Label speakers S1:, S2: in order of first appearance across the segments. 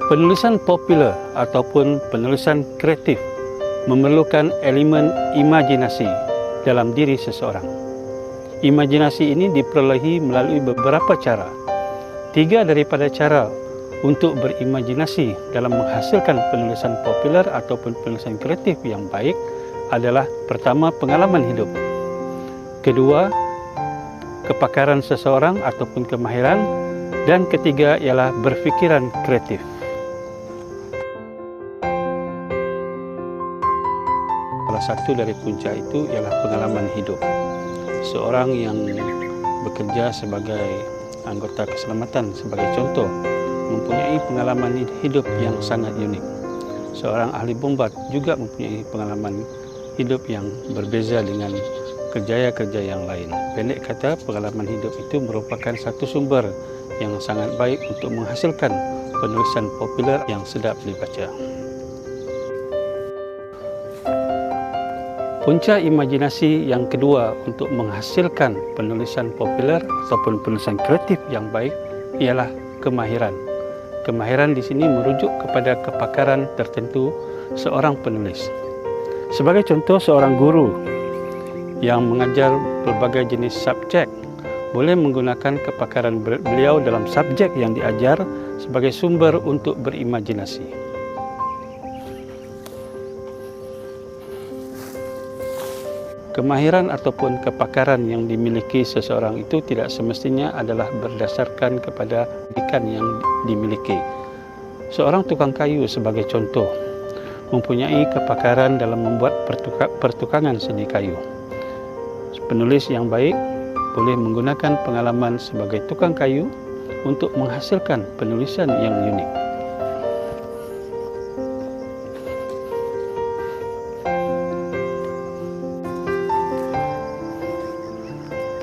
S1: Penulisan popular ataupun penulisan kreatif memerlukan elemen imajinasi dalam diri seseorang. Imajinasi ini diperolehi melalui beberapa cara. 3 daripada cara untuk berimajinasi dalam menghasilkan penulisan popular ataupun penulisan kreatif yang baik adalah: pertama, pengalaman hidup; kedua, kepakaran seseorang ataupun kemahiran; dan ketiga ialah berfikiran kreatif. Salah satu dari punca itu ialah pengalaman hidup. Seorang yang bekerja sebagai anggota keselamatan sebagai contoh mempunyai pengalaman hidup yang sangat unik. Seorang ahli bombat juga mempunyai pengalaman hidup yang berbeza dengan kerjaya-kerja yang lain. Pendek kata, pengalaman hidup itu merupakan satu sumber yang sangat baik untuk menghasilkan penulisan popular yang sedap dibaca. Punca imajinasi yang kedua untuk menghasilkan penulisan popular ataupun penulisan kreatif yang baik ialah kemahiran. Kemahiran di sini merujuk kepada kepakaran tertentu seorang penulis. Sebagai contoh, seorang guru yang mengajar berbagai jenis subjek boleh menggunakan kepakaran beliau dalam subjek yang diajar sebagai sumber untuk berimajinasi. Kemahiran ataupun kepakaran yang dimiliki seseorang itu tidak semestinya adalah berdasarkan kepada pendidikan yang dimiliki. Seorang tukang kayu sebagai contoh mempunyai kepakaran dalam membuat pertukangan seni kayu. Penulis yang baik boleh menggunakan pengalaman sebagai tukang kayu untuk menghasilkan penulisan yang unik.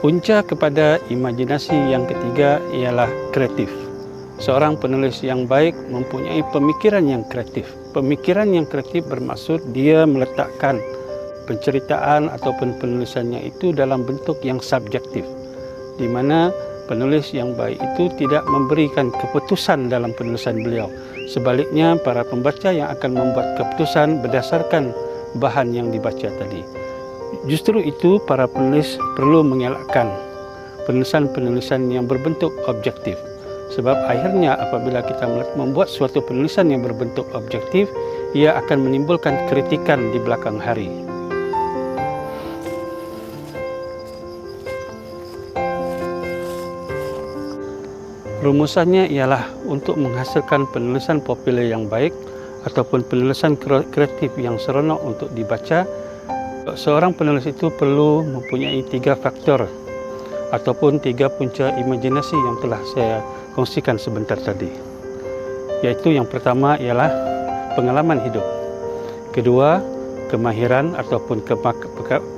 S1: Punca kepada imajinasi yang ketiga ialah kreatif. Seorang penulis yang baik mempunyai pemikiran yang kreatif. Pemikiran yang kreatif bermaksud dia meletakkan penceritaan ataupun penulisannya itu dalam bentuk yang subjektif, di mana penulis yang baik itu tidak memberikan keputusan dalam penulisan beliau. Sebaliknya, para pembaca yang akan membuat keputusan berdasarkan bahan yang dibaca tadi. Justru itu, para penulis perlu mengelakkan penulisan-penulisan yang berbentuk objektif. Sebab akhirnya apabila kita membuat suatu penulisan yang berbentuk objektif, ia akan menimbulkan kritikan di belakang hari. Rumusannya ialah untuk menghasilkan penulisan populer yang baik ataupun penulisan kreatif yang seronok untuk dibaca. Seorang penulis itu perlu mempunyai 3 faktor ataupun 3 punca imajinasi yang telah saya kongsikan sebentar tadi. Yaitu yang pertama ialah pengalaman hidup. Kedua, kemahiran ataupun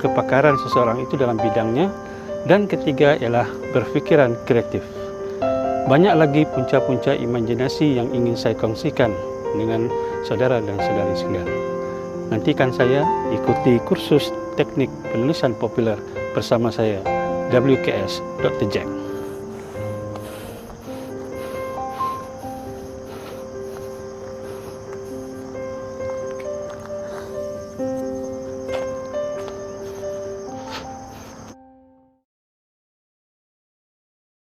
S1: kepakaran seseorang itu dalam bidangnya. Dan ketiga ialah berfikiran kreatif. Banyak lagi punca-punca imajinasi yang ingin saya kongsikan dengan saudara dan saudari sekalian. Nantikan saya ikuti kursus teknik penulisan populer bersama saya, WKS Dr. Jack.